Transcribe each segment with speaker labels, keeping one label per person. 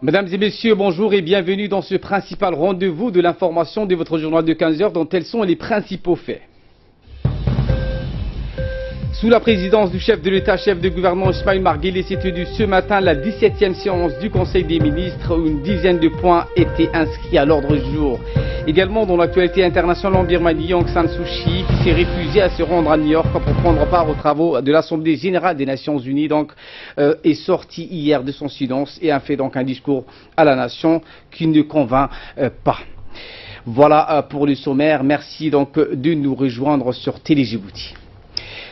Speaker 1: Mesdames et messieurs, bonjour et bienvenue dans ce principal rendez-vous de l'information de votre journal de 15 heures dont tels sont les principaux faits. Sous la présidence du chef de l'État, chef de gouvernement Ismaël Marguerite, s'est tenue ce matin la 17e séance du Conseil des ministres où une dizaine de points étaient inscrits à l'ordre du jour. Également dans l'actualité internationale en Birmanie, Aung San Suu Kyi qui s'est refusé à se rendre à New York pour prendre part aux travaux de l'Assemblée générale des Nations Unies est sorti hier de son silence et a fait donc un discours à la nation qui ne convainc pas. Voilà pour le sommaire. Merci donc de nous rejoindre sur Télé Djibouti.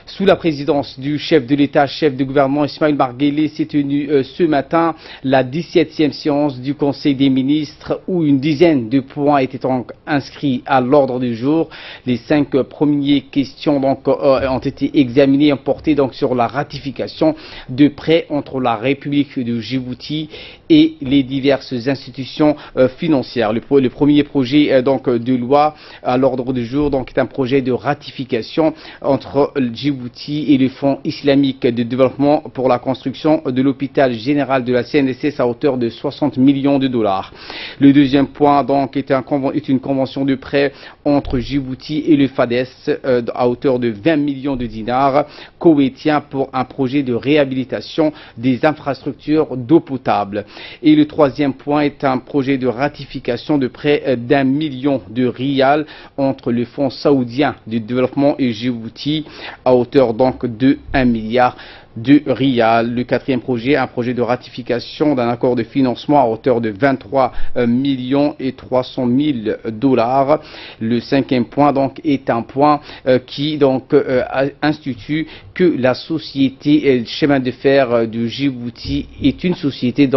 Speaker 1: Sous la présidence du chef de l'État, chef de gouvernement Ismaël Marguerite, s'est tenue ce matin la 17e séance du Conseil des ministres où une dizaine de points étaient donc inscrits à l'ordre du jour. Les 5 premières questions ont été examinées et portées donc sur la ratification de prêts entre la République de Djibouti et les diverses institutions financières. Le premier projet de loi à l'ordre du jour est un projet de ratification entre Djibouti et le Fonds islamique de développement pour la construction de l'hôpital général de la CNSS à hauteur de 60 millions de dollars. Le deuxième point est une convention de prêt entre Djibouti et le FADES à hauteur de 20 millions de dinars koweïtiens pour un projet de réhabilitation des infrastructures d'eau potable. Et le troisième point est un projet de ratification de prêt d'1 million de rials entre le Fonds saoudien de développement et Djibouti à hauteur de 1 milliard de rials. Le quatrième projet, un projet de ratification d'un accord de financement à hauteur de 23 millions et 300 000 dollars. Le cinquième point est un point qui institue que la société chemin de fer de Djibouti est une société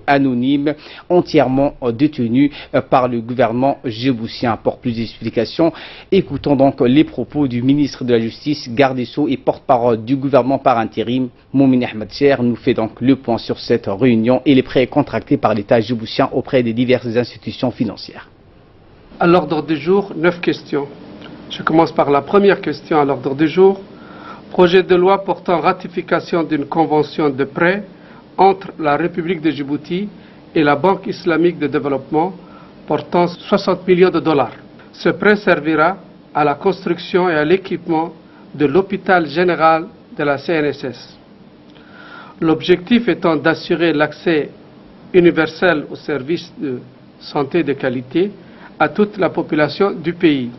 Speaker 1: anonyme entièrement détenue par le gouvernement djiboutien. Pour plus d'explications, écoutons les propos du ministre de la Justice, garde des Sceaux et porte-parole du gouvernement par intérim, Moumine Ahmed Cher, nous fait le point sur cette réunion et les prêts contractés par l'État djiboutien auprès des diverses institutions financières.
Speaker 2: À l'ordre du jour, 9 questions. Je commence par la première question à l'ordre du jour. Projet de loi portant ratification d'une convention de prêt entre la République de Djibouti et la Banque islamique de développement portant 60 millions de dollars. Ce prêt servira à la construction et à l'équipement de l'hôpital général de la CNSS. L'objectif étant d'assurer l'accès universel aux services de santé de qualité à toute la population du pays.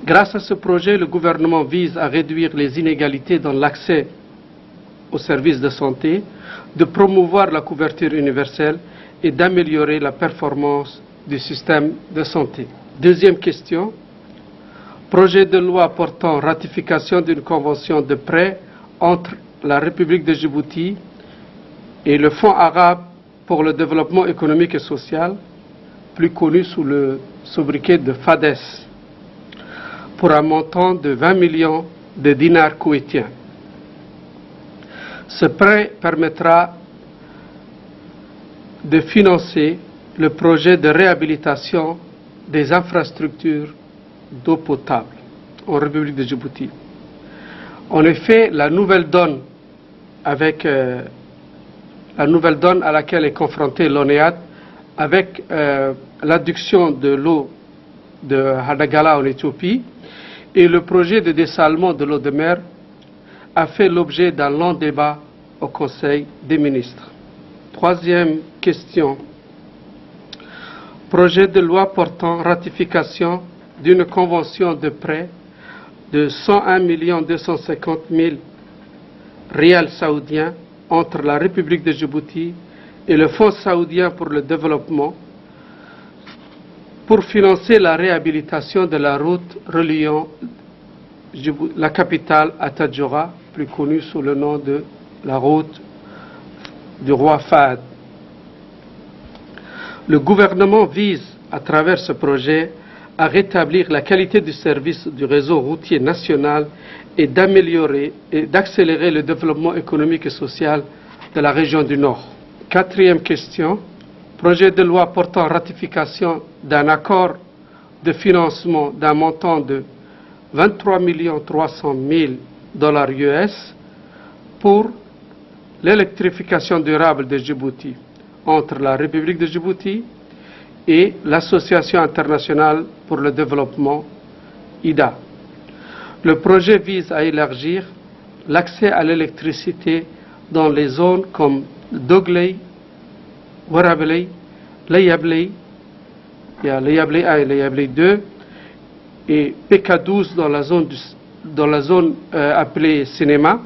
Speaker 2: Grâce à ce projet, le gouvernement vise à réduire les inégalités dans l'accès aux services de santé, de promouvoir la couverture universelle et d'améliorer la performance du système de santé. Deuxième question. Projet de loi portant ratification d'une convention de prêt entre la République de Djibouti et le Fonds arabe pour le développement économique et social, plus connu sous le sobriquet de FADES, pour un montant de 20 millions de dinars koweïtiens. Ce prêt permettra de financer le projet de réhabilitation des infrastructures d'eau potable en République de Djibouti. En effet, la nouvelle donne à laquelle est confrontée l'ONEAD avec l'adduction de l'eau de Hadagala en Éthiopie et le projet de dessalement de l'eau de mer a fait l'objet d'un long débat au Conseil des ministres. Troisième question. Projet de loi portant ratification d'une convention de prêt de 101 250 000 rials saoudiens entre la République de Djibouti et le Fonds saoudien pour le développement pour financer la réhabilitation de la route reliant la capitale à Tadjoura, plus connue sous le nom de la route du roi Fahd. Le gouvernement vise, à travers ce projet, à rétablir la qualité du service du réseau routier national et d'améliorer et d'accélérer le développement économique et social de la région du Nord. Quatrième question. Projet de loi portant ratification d'un accord de financement d'un montant de 23 300 000 dollars US pour l'électrification durable de Djibouti. entre la République de Djibouti et l'Association internationale pour le développement, IDA. Le projet vise à élargir l'accès à l'électricité dans les zones comme Dogley, Warabley, Layabley, il y a Layabley 1 et Layabley 2, et PK12 dans la zone appelée Cinéma,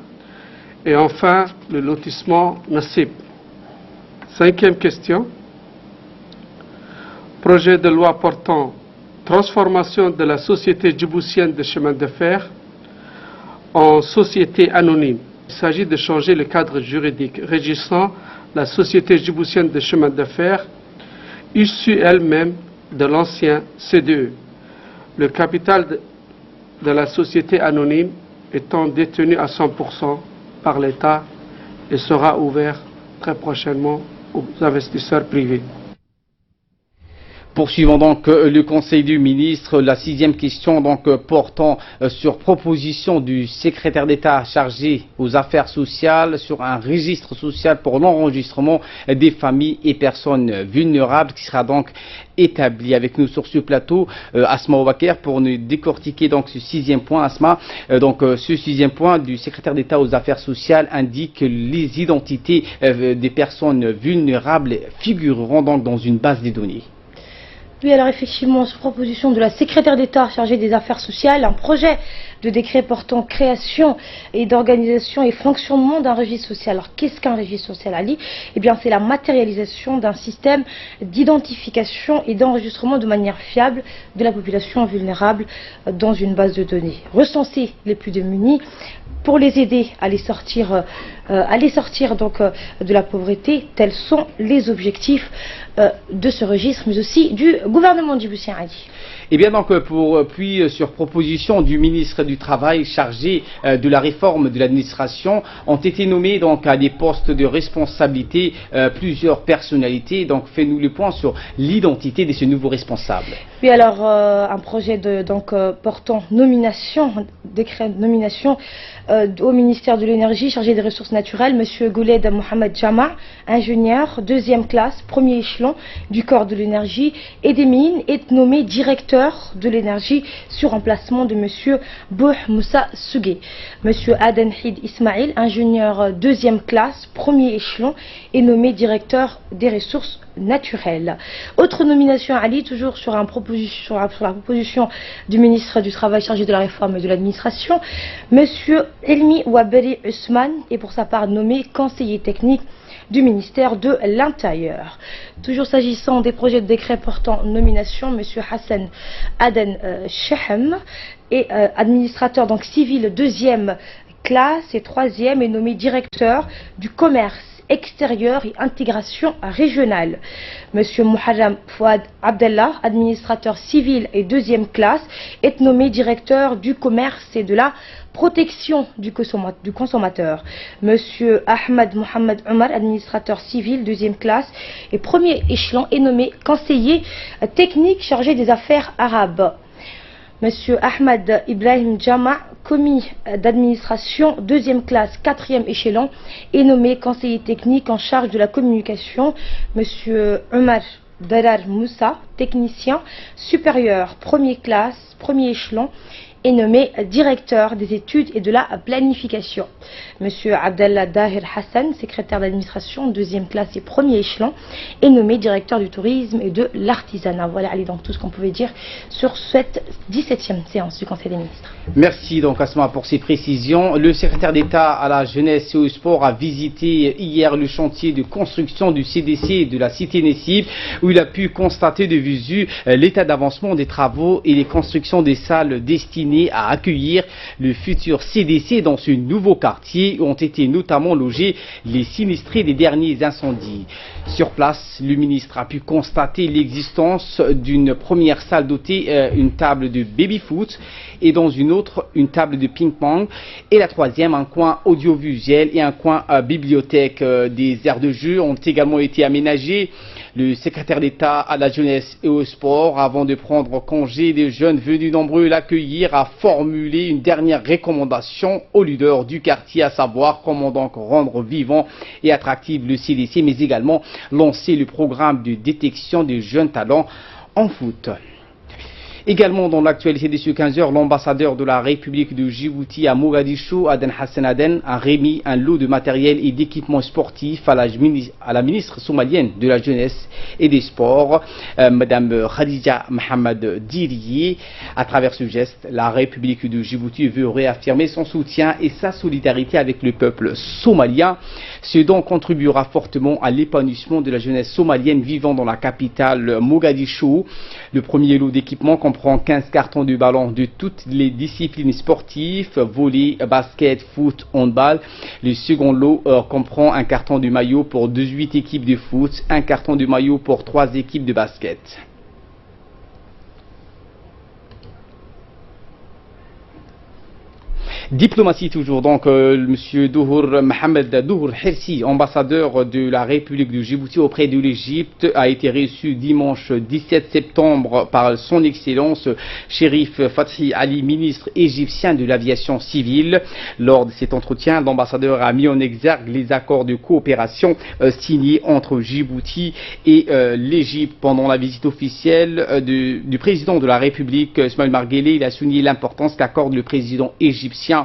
Speaker 2: et enfin le lotissement Nassib. 5e question. Projet de loi portant transformation de la société djiboutienne de chemin de fer en société anonyme. Il s'agit de changer le cadre juridique régissant la société djiboutienne de chemin de fer, issue elle-même de l'ancien CDE. Le capital de la société anonyme étant détenu à 100% par l'État et sera ouvert très prochainement aux investisseurs privés.
Speaker 1: Poursuivons donc le Conseil du ministre. La 6e question donc portant sur proposition du secrétaire d'État chargé aux affaires sociales sur un registre social pour l'enregistrement des familles et personnes vulnérables qui sera donc établi. Avec nous sur ce plateau, Asma Oubaker, pour nous décortiquer donc ce 6e point. Asma, ce 6e point du secrétaire d'État aux affaires sociales indique que les identités des personnes vulnérables figureront donc dans une base de données.
Speaker 3: Oui, alors effectivement, sur proposition de la secrétaire d'État chargée des affaires sociales, un projet de décret portant création et d'organisation et fonctionnement d'un registre social. Alors qu'est-ce qu'un registre social, Ali? Eh bien, c'est la matérialisation d'un système d'identification et d'enregistrement de manière fiable de la population vulnérable dans une base de données. Recenser les plus démunis pour les aider à les sortir donc de la pauvreté. Tels sont les objectifs de ce registre, mais aussi du gouvernement djiboutien, Ali.
Speaker 1: Et bien donc puis sur proposition du ministre du Travail chargé de la réforme de l'administration, ont été nommés donc à des postes de responsabilité plusieurs personnalités. Donc fais-nous le point sur l'identité de ce nouveau responsable.
Speaker 3: Oui, alors un projet portant nomination, décret de nomination au ministère de l'énergie chargé des ressources naturelles, Monsieur Gouled Mohamed Jama, ingénieur, 2e classe, 1er échelon du corps de l'énergie et des mines, est nommé directeur de l'énergie sur remplacement de Monsieur Bouh Moussa Sougé. Monsieur Aden Hid Ismail, ingénieur 2e classe, 1er échelon, est nommé directeur des ressources naturelles. Autre nomination, Ali, toujours sur la proposition du ministre du Travail chargé de la réforme et de l'administration, Monsieur Elmi Ouaberi Ousmane est pour sa part nommé conseiller technique du ministère de l'Intérieur. Toujours s'agissant des projets de décret portant nomination, M. Hassan Aden Shehem est administrateur donc civil 2e classe et 3e, est nommé directeur du commerce extérieur et intégration régionale. Monsieur Muharram Fouad Abdallah, administrateur civil et 2e classe, est nommé directeur du commerce et de la protection du consommateur. Monsieur Ahmed Mohamed Omar, administrateur civil 2e classe et 1er échelon, est nommé conseiller technique chargé des affaires arabes. Monsieur Ahmed Ibrahim Jama, commis d'administration 2e classe 4e échelon, est nommé conseiller technique en charge de la communication. Monsieur Omar Darar Moussa, technicien supérieur 1er classe 1er échelon, est nommé directeur des études et de la planification. Monsieur Abdallah Dahir Hassan, secrétaire d'administration 2e classe et 1er échelon, est nommé directeur du tourisme et de l'artisanat. Voilà, allez, donc tout ce qu'on pouvait dire sur cette 17e séance du Conseil des ministres.
Speaker 1: Merci donc Asma pour ces précisions. Le secrétaire d'État à la jeunesse et au sport a visité hier le chantier de construction du CDC de la cité Nassib, où il a pu constater de visu l'état d'avancement des travaux et les constructions des salles destinées à accueillir le futur CDC dans ce nouveau quartier où ont été notamment logés les sinistrés des derniers incendies. Sur place, le ministre a pu constater l'existence d'une première salle dotée une table de baby-foot et dans une autre une table de ping-pong et la troisième un coin audiovisuel et un coin bibliothèque. Des aires de jeu ont également été aménagées Le secrétaire d'État à la jeunesse et au sport, avant de prendre congé, les jeunes venus nombreux l'accueillir, a formulé une dernière recommandation aux leaders du quartier, à savoir comment donc rendre vivant et attractif le CDC, mais également lancer le programme de détection des jeunes talents en foot. Également dans l'actualité de ce 15 heures, l'ambassadeur de la République de Djibouti à Mogadiscio, Aden Hassan Aden, a remis un lot de matériel et d'équipements sportifs à la ministre somalienne de la jeunesse et des sports, Madame Khadija Mohamed Diriye. À travers ce geste, la République de Djibouti veut réaffirmer son soutien et sa solidarité avec le peuple somalien. Ce don contribuera fortement à l'épanouissement de la jeunesse somalienne vivant dans la capitale Mogadiscio. Le premier lot d'équipements comprend 15 cartons de ballon de toutes les disciplines sportives, volley, basket, foot, handball. Le second lot comprend un carton de maillot pour 18 équipes de foot, un carton de maillot pour 3 équipes de basket. Diplomatie toujours, donc Monsieur Douhour Mohamed Douhour Hirsi, ambassadeur de la République de Djibouti auprès de l'Égypte, a été reçu dimanche 17 septembre par son Excellence Chérif Fathi Ali, ministre égyptien de l'aviation civile. Lors de cet entretien, l'ambassadeur a mis en exergue les accords de coopération signés entre Djibouti et l'Égypte pendant la visite officielle du président de la République, Ismaïl Marguelé. Il a souligné l'importance qu'accorde le président égyptien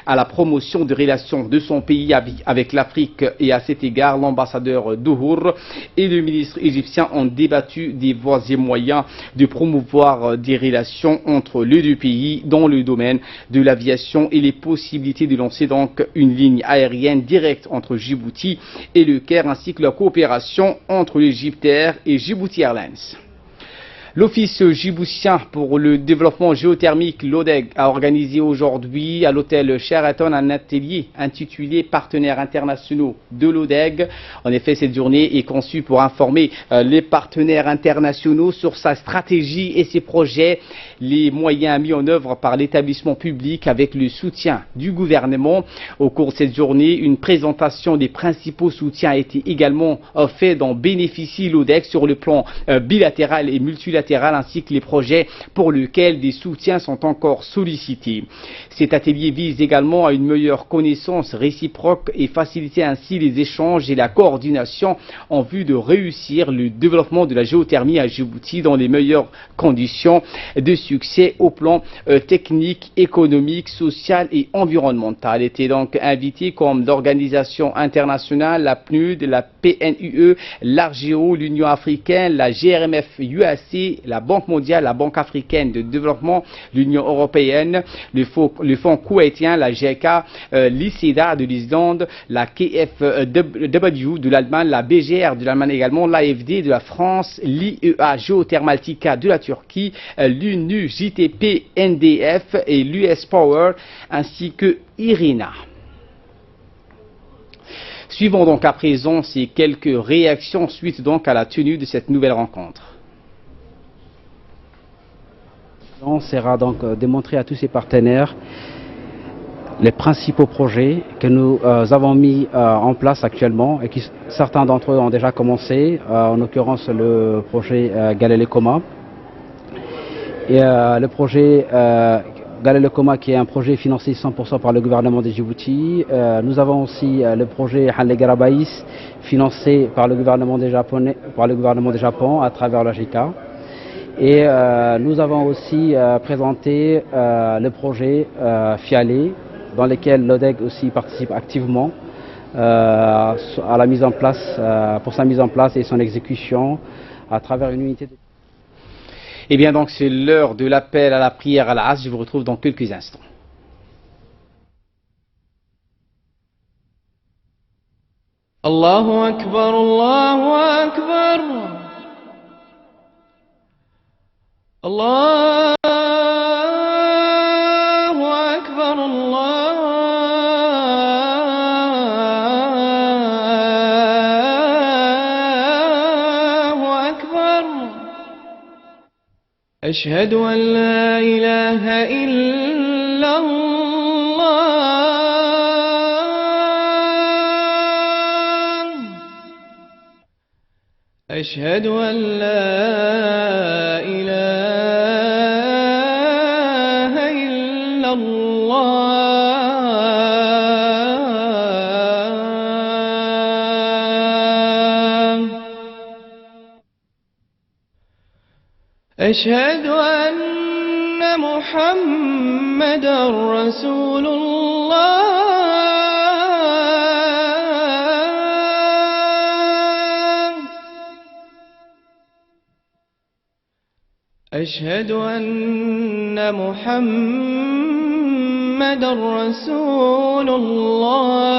Speaker 1: à la promotion des relations de son pays avec l'Afrique, et à cet égard, l'ambassadeur Douhour et le ministre égyptien ont débattu des voies et moyens de promouvoir des relations entre les deux pays dans le domaine de l'aviation et les possibilités de lancer donc une ligne aérienne directe entre Djibouti et le Caire, ainsi que la coopération entre l'Égypte Air et Djibouti Airlines. L'Office djiboutien pour le développement géothermique, l'ODEG, a organisé aujourd'hui à l'hôtel Sheraton un atelier intitulé Partenaires internationaux de l'ODEG. En effet, cette journée est conçue pour informer les partenaires internationaux sur sa stratégie et ses projets, les moyens mis en œuvre par l'établissement public avec le soutien du gouvernement. Au cours de cette journée, une présentation des principaux soutiens a été également faite dont bénéficie l'ODEG sur le plan bilatéral et multilatéral, ainsi que les projets pour lesquels des soutiens sont encore sollicités. Cet atelier vise également à une meilleure connaissance réciproque et faciliter ainsi les échanges et la coordination en vue de réussir le développement de la géothermie à Djibouti dans les meilleures conditions de succès au plan technique, économique, social et environnemental. Étaient donc invités comme l'Organisation internationale, la PNUD, la PNUE, l'ARGEO, l'Union africaine, la GRMF UAC, la Banque mondiale, la Banque africaine de développement, l'Union européenne, le Fonds koweïtien, la GECA, l'ICEDA de l'Islande, la KfW de l'Allemagne, la BGR de l'Allemagne également, l'AFD de la France, l'IEA Geothermaltica de la Turquie, l'UNU JTP NDF et l'US Power, ainsi que IRENA. Suivons donc à présent ces quelques réactions suite donc à la tenue de cette nouvelle rencontre.
Speaker 4: On sera donc démontrer à tous ces partenaires les principaux projets que nous avons mis en place actuellement et qui certains d'entre eux ont déjà commencé, en l'occurrence le projet Galilée-Coma et le projet Galilée-Coma qui est un projet financé 100% par le gouvernement de Djibouti. Nous avons aussi le projet Halle Garabaïs financé par le gouvernement du Japon à travers la JICA. Et nous avons aussi présenté le projet FIALE, dans lequel l'ODEG aussi participe activement à la mise en place, pour sa mise en place et son exécution à travers une unité de...
Speaker 1: Eh bien donc c'est l'heure de l'appel à la prière à la As. Je vous retrouve dans quelques instants.
Speaker 5: Allahu Akbar, Allahu Akbar. الله أكبر الله أكبر أشهد أن لا إله إلا الله أشهد أن لا إله إلا الله أشهد أن محمدا رسول الله أشهد أن محمدا رسول الله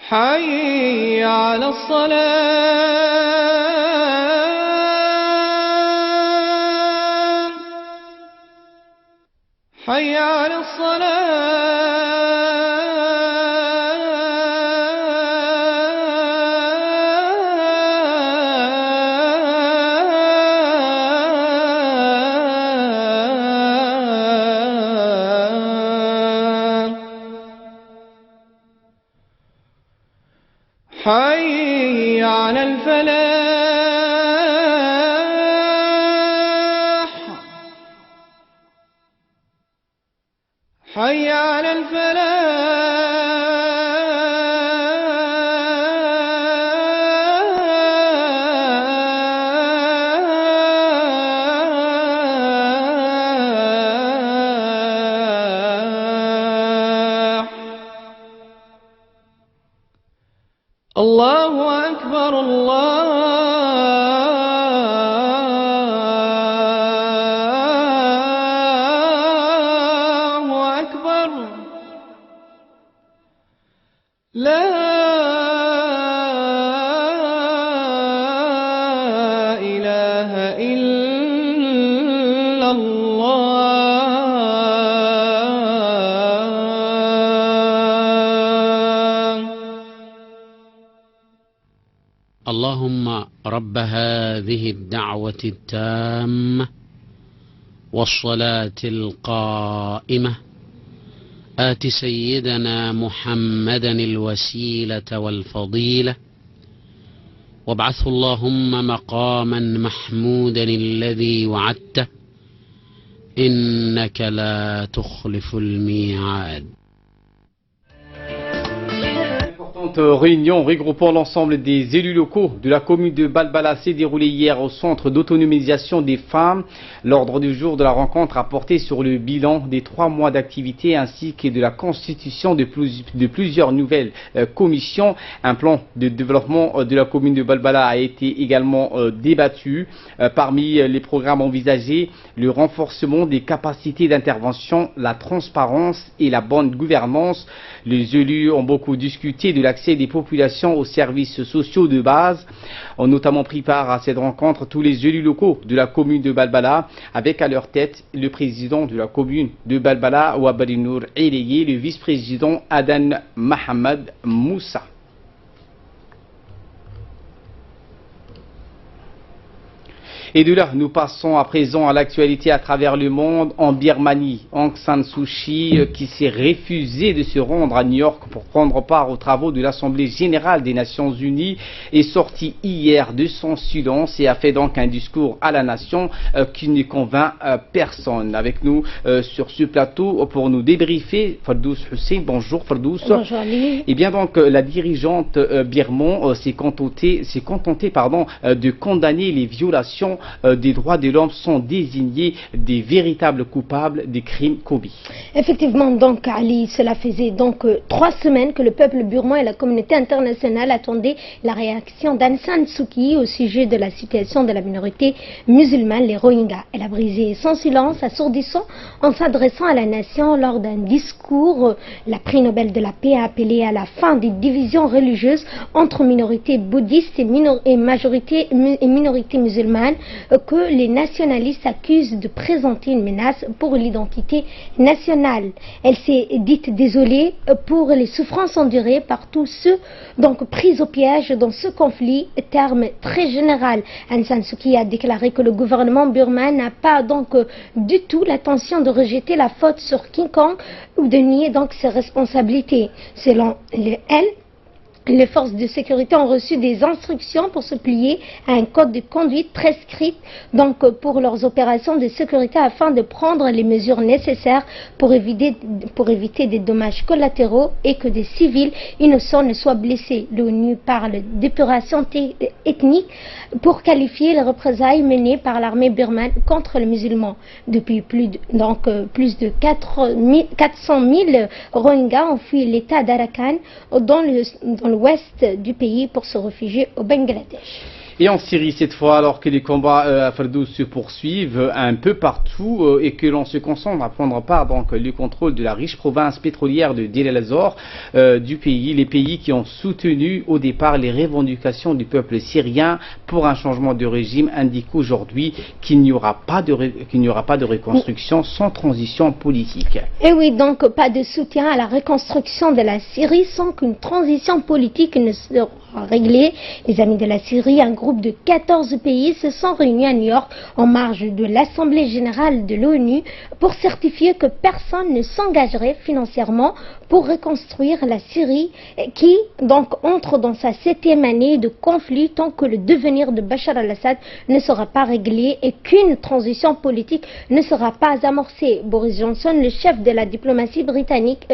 Speaker 5: حي على الصلاة حي على الصلاة حي على الفلاح حي على الفلاح الله أكبر الله أكبر لا إله إلا الله
Speaker 6: اللهم رب هذه الدعوة التامة والصلاة القائمة آت سيدنا محمدا الوسيلة والفضيلة وابعثه اللهم مقاما محمودا الذي وعدته إنك لا تخلف الميعاد.
Speaker 1: Réunion regroupant l'ensemble des élus locaux de la commune de Balbala s'est déroulée hier au centre d'autonomisation des femmes. L'ordre du jour de la rencontre a porté sur le bilan des 3 mois d'activité ainsi que de la constitution de plusieurs nouvelles commissions. Un plan de développement de la commune de Balbala a été également débattu. Parmi les programmes envisagés, le renforcement des capacités d'intervention, la transparence et la bonne gouvernance. Les élus ont beaucoup discuté de l'accès des populations aux services sociaux de base, ont notamment pris part à cette rencontre tous les élus locaux de la commune de Balbala, avec à leur tête le président de la commune de Balbala, Wabali Nour Eleye, le vice-président Adan Mohamed Moussa. Et de là, nous passons à présent à l'actualité à travers le monde. En Birmanie, Aung San Suu Kyi, qui s'est refusé de se rendre à New York pour prendre part aux travaux de l'Assemblée Générale des Nations Unies, est sorti hier de son silence et a fait donc un discours à la nation qui ne convainc personne. Avec nous sur ce plateau pour nous débriefer, Fardous Hussein. Bonjour Fardous.
Speaker 3: Bonjour Ali.
Speaker 1: Et bien donc la dirigeante birmane s'est contentée de condamner les violations des droits de l'homme, sont désignés des véritables coupables des crimes commis.
Speaker 7: Effectivement, donc Ali, cela faisait donc 3 semaines que le peuple burman et la communauté internationale attendaient la réaction d'Aung San Suu Kyi au sujet de la situation de la minorité musulmane, les Rohingyas. Elle a brisé son silence assourdissant en s'adressant à la nation lors d'un discours. La prix Nobel de la paix a appelé à la fin des divisions religieuses entre minorités bouddhistes et minorités musulmanes. que les nationalistes accusent de présenter une menace pour l'identité nationale. Elle s'est dite désolée pour les souffrances endurées par tous ceux donc pris au piège dans ce conflit, terme très général. Aung San Suu Kyi a déclaré que le gouvernement birman n'a pas donc du tout l'intention de rejeter la faute sur quiconque ou de nier donc ses responsabilités. Selon elle, les forces de sécurité ont reçu des instructions pour se plier à un code de conduite prescrit donc pour leurs opérations de sécurité afin de prendre les mesures nécessaires pour éviter des dommages collatéraux et que des civils innocents ne soient blessés. L'ONU parle d'épuration ethnique pour qualifier les représailles menées par l'armée birmane contre les musulmans. Depuis plus de 400 000 Rohingyas ont fui l'état d'Arakan dans l'ouest du pays pour se réfugier au Bangladesh.
Speaker 1: Et en Syrie cette fois, alors que les combats à Fardous se poursuivent un peu partout et que l'on se concentre à prendre part donc le contrôle de la riche province pétrolière de Deir el-Zor du pays, les pays qui ont soutenu au départ les revendications du peuple syrien pour un changement de régime indiquent aujourd'hui qu'il n'y aura pas de reconstruction sans transition politique.
Speaker 7: Et oui, donc pas de soutien à la reconstruction de la Syrie sans qu'une transition politique ne sera réglée. Les amis de la Syrie, un groupe de 14 pays se sont réunis à New York en marge de l'Assemblée générale de l'ONU pour certifier que personne ne s'engagerait financièrement pour reconstruire la Syrie qui donc entre dans sa 7e année de conflit tant que le devenir de Bachar al-Assad ne sera pas réglé et qu'une transition politique ne sera pas amorcée. Boris Johnson, le chef de la diplomatie britannique,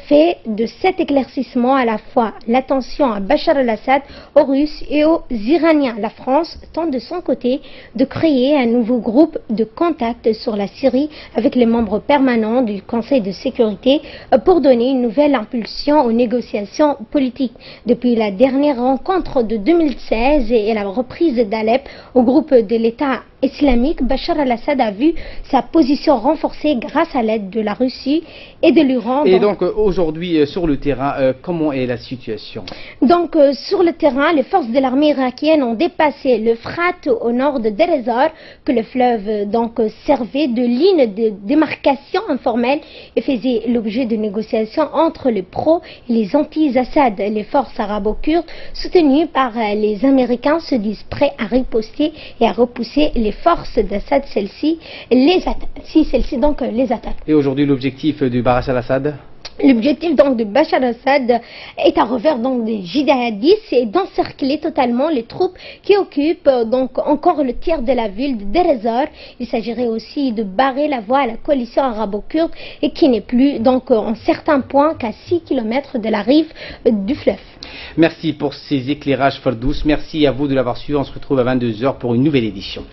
Speaker 7: fait de cet éclaircissement à la fois l'attention à Bachar al-Assad, aux Russes et aux Iraniens. La France tente de son côté de créer un nouveau groupe de contact sur la Syrie avec les membres permanents du Conseil de sécurité pour donner une nouvelle impulsion aux négociations politiques. Depuis la dernière rencontre de 2016 et la reprise d'Alep au groupe de l'État islamique, Bachar al-Assad a vu sa position renforcée grâce à l'aide de la Russie et de l'Iran.
Speaker 1: Et donc aujourd'hui sur le terrain, comment est la situation?
Speaker 7: Donc sur le terrain, les forces de l'armée irakienne ont dépassé le Frat au nord de Deir ez-Zor, que le fleuve donc servait de ligne de démarcation informelle et faisait l'objet de négociations entre les pros et les anti-Assad. Les forces arabo-kurdes soutenues par les Américains se disent prêts à riposter et à repousser les forces d'Assad, celles-ci les attaquent.
Speaker 1: Et aujourd'hui l'objectif de Bachar al-Assad?
Speaker 7: L'objectif donc de Bachar al-Assad est à revers donc des djihadistes et d'encercler totalement les troupes qui occupent donc encore le tiers de la ville de Deir ez-Zor. Il s'agirait aussi de barrer la voie à la coalition arabo-kurde et qui n'est plus donc en certains points qu'à 6 km de la rive du fleuve.
Speaker 1: Merci pour ces éclairages Fardous. Merci à vous de l'avoir suivi. On se retrouve à 22h pour une nouvelle édition.